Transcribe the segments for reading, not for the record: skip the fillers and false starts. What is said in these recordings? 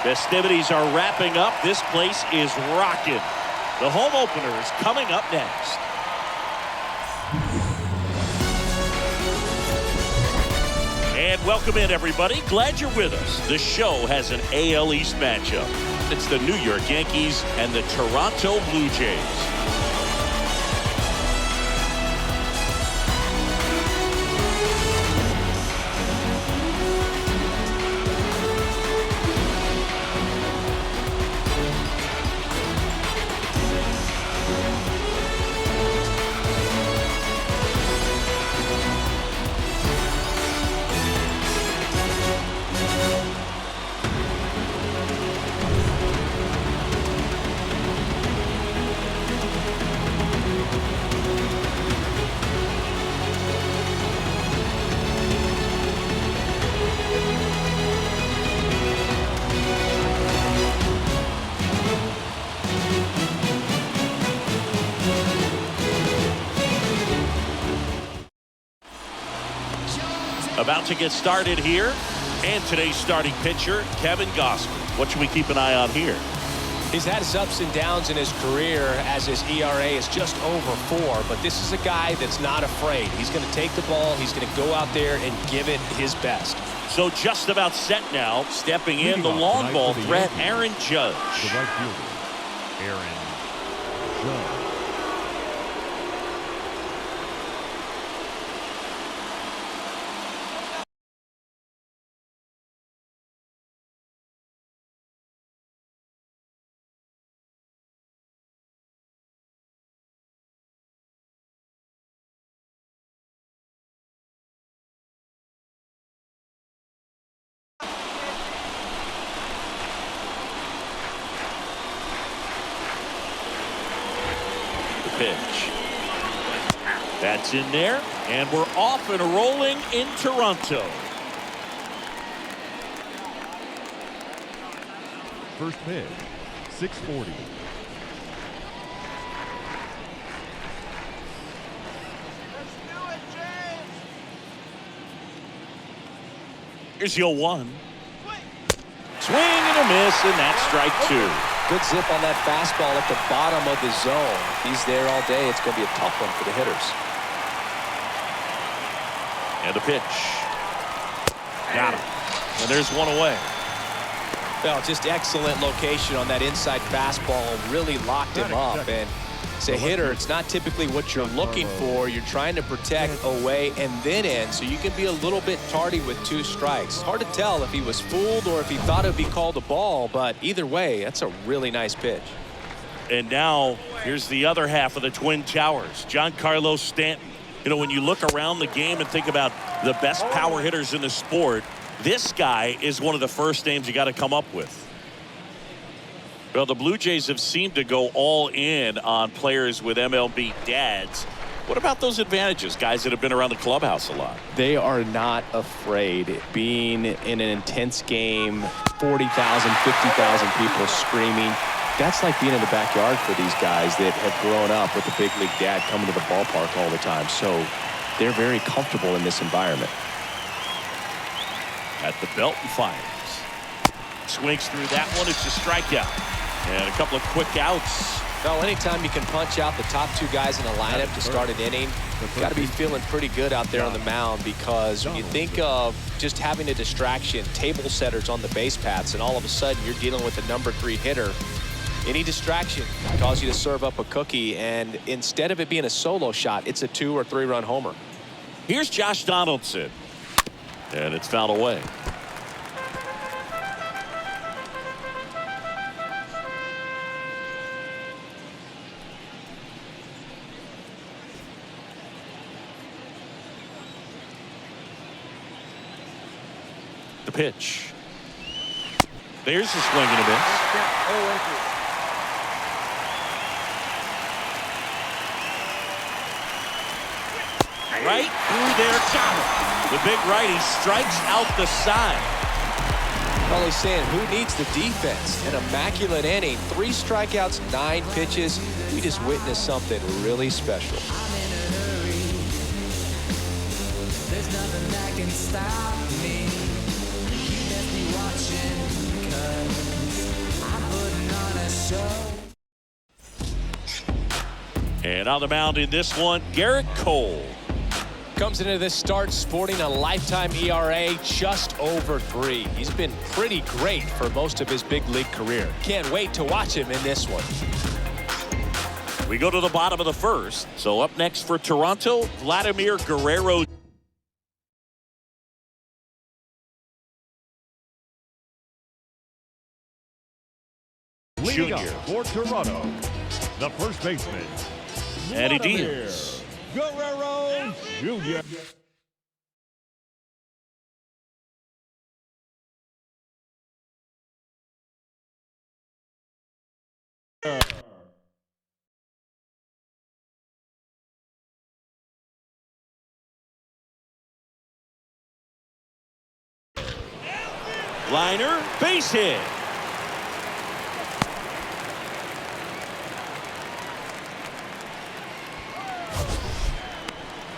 Festivities are wrapping up. This place is rocking. The home opener is coming up next. And welcome in, everybody. Glad you're with us. The show has an AL East matchup. It's the New York Yankees and the Toronto Blue Jays. About to get started here, and today's starting pitcher, Kevin Gausman. What should we keep an eye on here? He's had his ups and downs in his career as his ERA is just over 4, but this is a guy that's not afraid. He's going to take the ball, he's going to go out there and give it his best. So just about set now, stepping in the long ball threat, Aaron Judge. The right fielder, Aaron Judge. Pitch. That's in there, and we're off and rolling in Toronto. First pitch, 640. Here's your 1. Swing and a miss, and that's strike 2. Good zip on that fastball at the bottom of the zone. He's there all day. It's going to be a tough one for the hitters. And a pitch. Got him. And there's one away. Well, just excellent location on that inside fastball. Really locked him up. And as a hitter, it's not typically what you're looking for. You're trying to protect away and then in, so you can be a little bit tardy with 2 strikes. Hard to tell if he was fooled or if he thought it would be called a ball, but either way, that's a really nice pitch. And now here's the other half of the Twin Towers, Giancarlo Stanton. You know, when you look around the game and think about the best power hitters in the sport, this guy is one of the first names you got to come up with. Well, the Blue Jays have seemed to go all in on players with MLB dads. What about those advantages, guys that have been around the clubhouse a lot? They are not afraid. Being in an intense game, 40,000, 50,000 people screaming. That's like being in the backyard for these guys that have grown up with the big league dad coming to the ballpark all the time. So they're very comfortable in this environment. At the belt and fires. Swings through that one. It's a strikeout. And a couple of quick outs. Well, anytime you can punch out the top 2 guys in the lineup to start an inning, you've got to be feeling pretty good out there on the mound, because when you think of just having a distraction, table setters on the base paths, and all of a sudden you're dealing with a number 3 hitter, any distraction can cause you to serve up a cookie, and instead of it being a solo shot, it's a 2 or 3 run homer. Here's Josh Donaldson. And it's fouled away. The pitch. There's a swing and a miss. Right through there, got it. The big righty strikes out the side. Well, he's saying, who needs the defense? An immaculate inning, 3 strikeouts, 9 pitches. We just witnessed something really special. I'm in a hurry. There's nothing that can stop me. You best be watching, 'cause And on the mound in this one, Garrett Cole. Comes into this start sporting a lifetime ERA just over 3. He's been pretty great for most of his big league career. Can't wait to watch him in this one. We go to the bottom of the first. So up next for Toronto, Vladimir Guerrero. Leading Junior. up for Toronto, the first baseman, And he Vladimir deals. Guerrero Jr. Liner, base hit.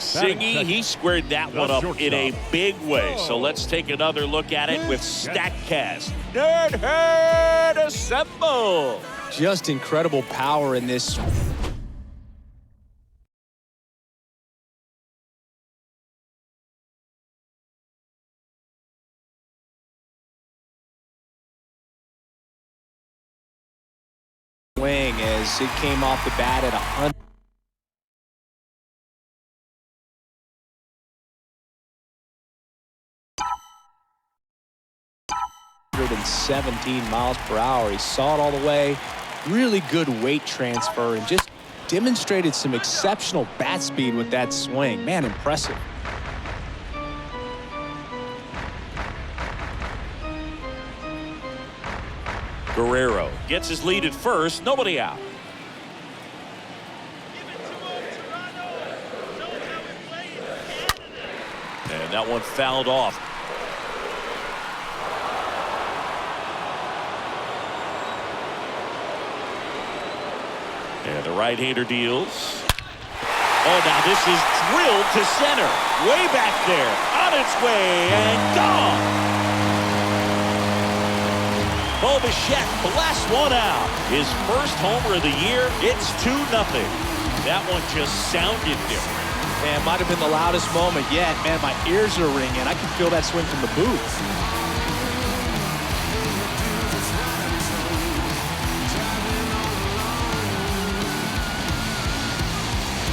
Singy, he squared that one up in a big way. So let's take another look at it with StatCast. Nerd Herd assemble. Just incredible power in this. Swing as it came off the bat at 117 miles per hour. He saw it all the way. Really good weight transfer and just demonstrated some exceptional bat speed with that swing. Man, impressive. Guerrero gets his lead at first, nobody out. And that one fouled off. And the right-hander deals. Oh, now this is drilled to center. Way back there. On its way and gone. Bo Bichette blasts one out. His first homer of the year. It's 2-0. That one just sounded different. Man, might have been the loudest moment yet. Man, my ears are ringing. I can feel that swing from the booth.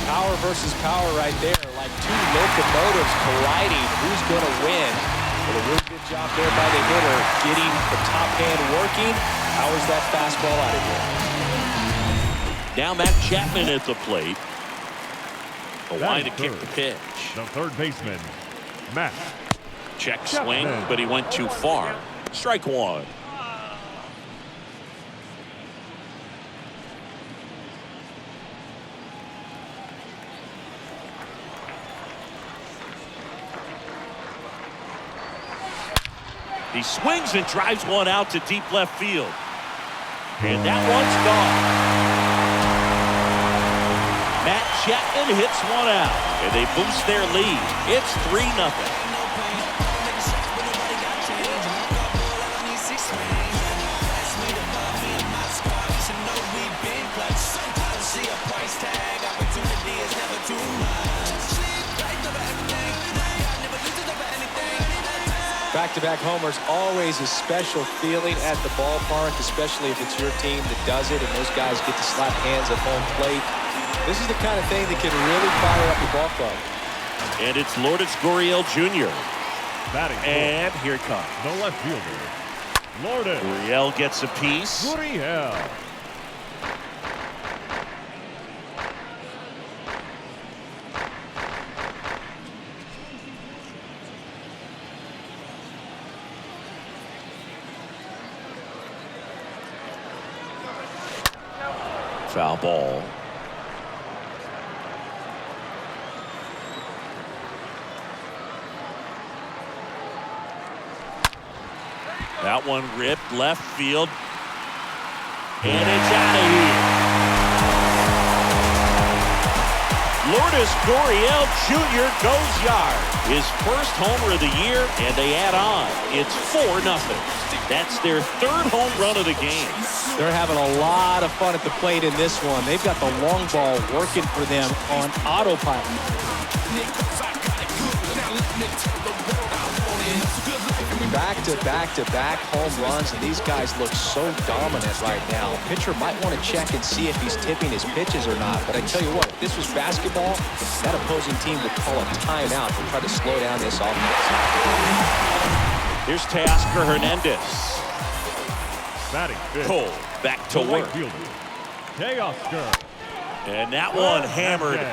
Power versus power right there. Like two locomotives colliding. Who's going to win? Well, a really good job there by the hitter, getting the top hand working. Powers that fastball out of here. Now Matt Chapman at the plate. The line to kick the pitch. The third baseman, Matt. Check swing, but he went too far. Strike one. He swings and drives one out to deep left field. And that one's gone. Matt Chapman hits one out, and they boost their lead. It's 3-0. Back-to-back homers, always a special feeling at the ballpark, especially if it's your team that does it and those guys get to slap hands at home plate. This is the kind of thing that can really fire up the ball club. And it's Lourdes Gurriel Jr. Batting And here it comes. the left fielder, Lourdes Gurriel gets a piece. Gurriel. Foul ball. That one ripped left field. And it's out of here. Lourdes Gurriel Jr. goes yard. His first homer of the year, and they add on. It's 4-0. That's their third home run of the game. They're having a lot of fun at the plate in this one. They've got the long ball working for them on autopilot. Back-to-back-to-back home runs, and these guys look so dominant right now. Pitcher might want to check and see if he's tipping his pitches or not, but I tell you what, if this was basketball, that opposing team would call a timeout to try to slow down this offense. Here's Teoscar Hernandez. Batting fifth. Cole back to The right work. fielder, Teoscar. And that one hammered.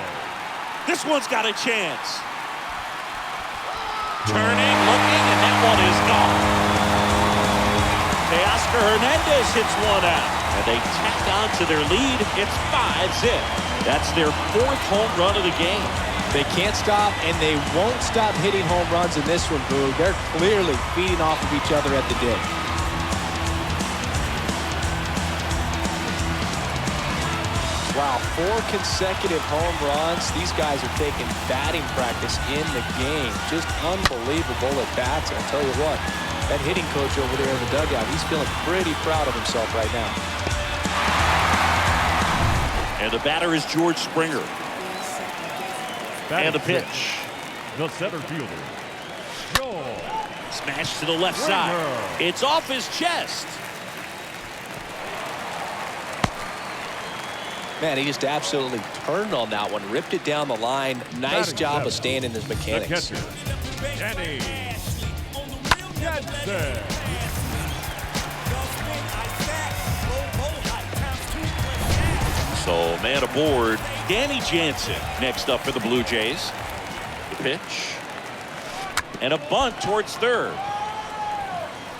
This one's got a chance. Turning, looking, and that one is gone. Teoscar Hernandez hits one out, and they tack on to their lead. It's 5-zip. That's their fourth home run of the game. They can't stop, and they won't stop hitting home runs in this one, Boo. They're clearly feeding off of each other at the dig. Wow, 4 consecutive home runs. These guys are taking batting practice in the game. Just unbelievable at bats. And I'll tell you what, that hitting coach over there in the dugout, he's feeling pretty proud of himself right now. And the batter is George Springer. Batting And the pitch. sixth, the center fielder, Joel. Smash to the left side. It's off his chest. Man, he just absolutely turned on that one, ripped it down the line. Nice Batting job seven, of staying in his the mechanics. catcher, Danny Jensen. So man aboard, Danny Jansen next up for the Blue Jays. The pitch. And a bunt towards third.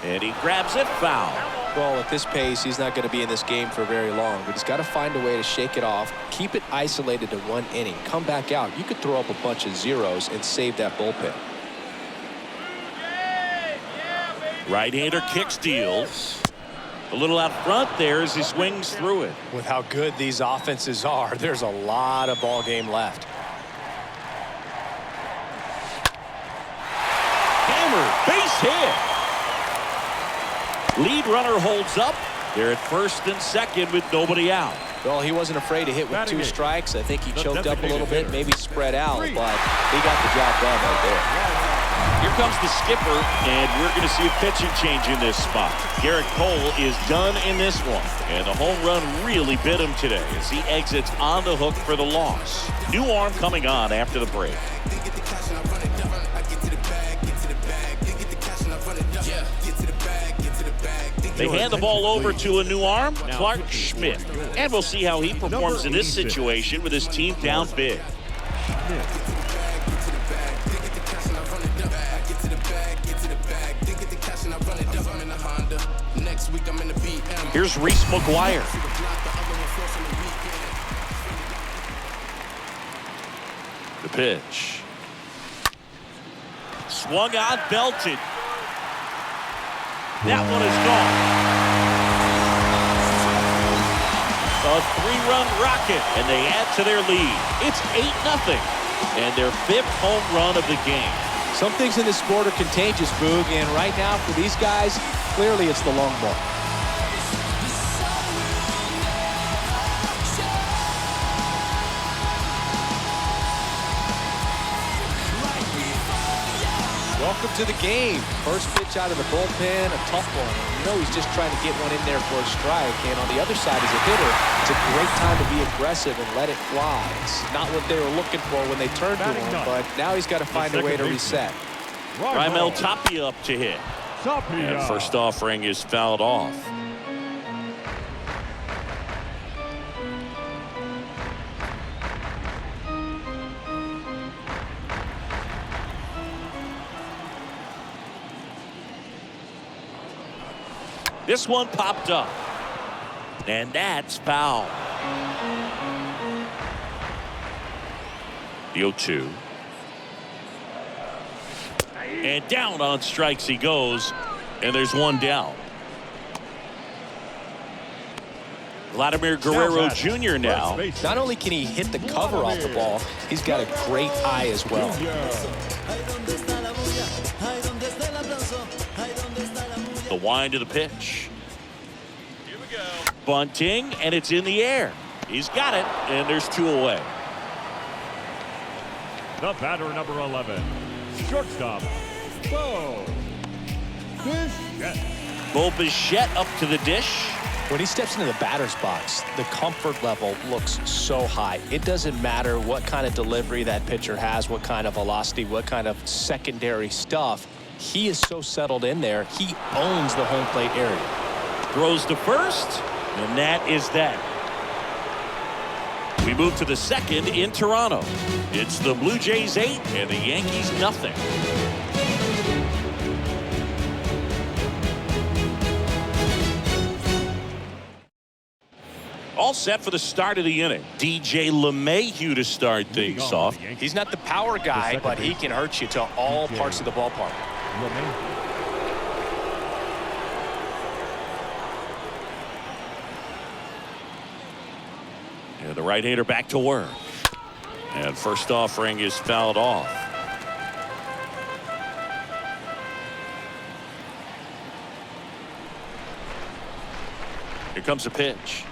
And he grabs it, foul. Well, at this pace, he's not going to be in this game for very long, but he's got to find a way to shake it off, keep it isolated to 1 inning, come back out. You could throw up a bunch of zeros and save that bullpen. Right-hander kick steals. A little out front there as he swings through it. With how good these offenses are, there's a lot of ball game left. Hammer, base hit. Lead runner holds up. They're at first and second with nobody out. Well, he wasn't afraid to hit with Batting 2 eighth, strikes. I think he the choked up a little bit, designated maybe spread out, but he got the job done right there. Here comes the skipper, and we're going to see a pitching change in this spot. Garrett Cole is done in this one, and the home run really bit him today as he exits on the hook for the loss. New arm coming on after the break. They hand the ball over to a new arm, Clark Schmidt. And we'll see how he performs in this situation with his team down big. Here's Reese McGuire. The pitch. Swung on, belted. That one is gone. A 3-run rocket, and they add to their lead. It's 8-0, and their 5th home run of the game. Some things in this sport are contagious, Boog, and right now for these guys, clearly it's the long ball. Welcome to the game. First pitch out of the bullpen, a tough one. You know he's just trying to get one in there for a strike. And on the other side, as a hitter, it's a great time to be aggressive and let it fly. It's not what they were looking for when they turned to him, but now he's got to find a way to reset. Raimel Tapia up to hit. And first offering is fouled off. This one popped up. And that's foul. The 0-2. And down on strikes he goes. And there's one down. Vladimir Guerrero Jr. now. Not only can he hit the cover off the ball, he's got a great eye as well. The wind to the pitch. Bunting, and it's in the air. He's got it, and there's 2 away. The batter, number 11, shortstop, Bo Bichette. Bo Bichette up to the dish. When he steps into the batter's box, the comfort level looks so high. It doesn't matter what kind of delivery that pitcher has, what kind of velocity, what kind of secondary stuff. He is so settled in there. He owns the home plate area. Throws to first, and that is that. We move to the second in Toronto. It's the Blue Jays 8 and the Yankees nothing. All set for the start of the inning. DJ LeMahieu to start things off. He's not the power guy, but he can hurt you to all parts of the ballpark. Yeah, the right-hander back to work. And first offering is fouled off. Here comes a pitch.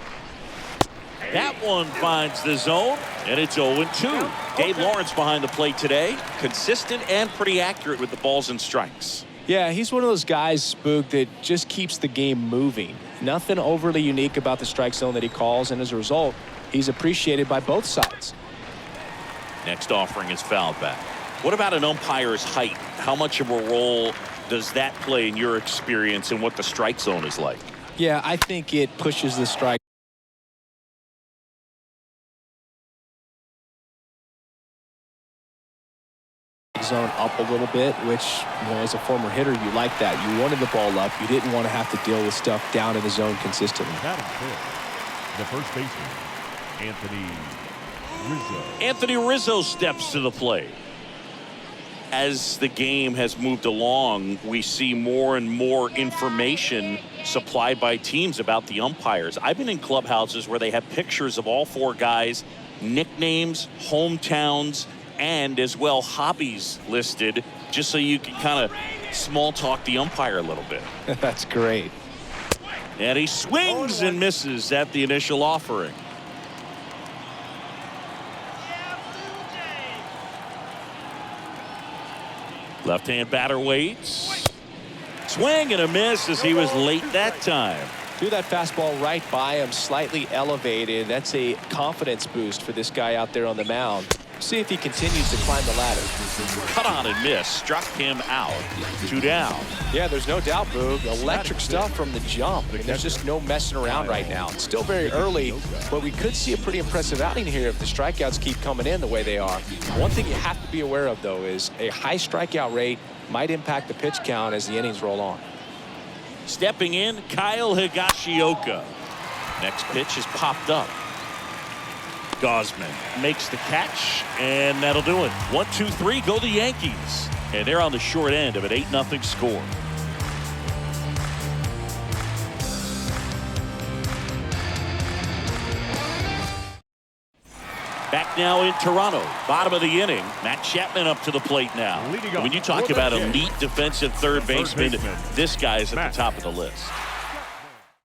That one finds the zone, and it's 0-2. Dave Lawrence behind the plate today. Consistent and pretty accurate with the balls and strikes. Yeah, he's one of those guys, Spook, that just keeps the game moving. Nothing overly unique about the strike zone that he calls, and as a result, he's appreciated by both sides. Next offering is fouled back. What about an umpire's height? How much of a role does that play in your experience and what the strike zone is like? Yeah, I think it pushes the strike zone up a little bit, which, you know, as a former hitter, you like that. You wanted the ball up. You didn't want to have to deal with stuff down in the zone consistently. The first baseman, Anthony Rizzo. Anthony Rizzo steps to the plate. As the game has moved along, we see more and more information supplied by teams about the umpires. I've been in clubhouses where they have pictures of all 4 guys, nicknames, hometowns, and as well hobbies listed, just so you can kind of small talk the umpire a little bit. That's great. And he swings and misses at the initial offering. Left-hand batter waits. Swing and a miss as he was late that time. Threw that fastball right by him, slightly elevated. That's a confidence boost for this guy out there on the mound. See if he continues to climb the ladder. Cut on and miss. Struck him out. 2 down. Yeah, there's no doubt, Boog. Electric stuff from the jump. I mean, there's just no messing around right now. It's still very early, but we could see a pretty impressive outing here if the strikeouts keep coming in the way they are. One thing you have to be aware of, though, is a high strikeout rate might impact the pitch count as the innings roll on. Stepping in, Kyle Higashioka. Next pitch is popped up. Gosman makes the catch, and that'll do it. 1-2-3, go the Yankees. And they're on the short end of an 8-0 score. Back now in Toronto, bottom of the inning. Matt Chapman up to the plate now. When you talk about elite defensive third baseman, this guy is at the top of the list.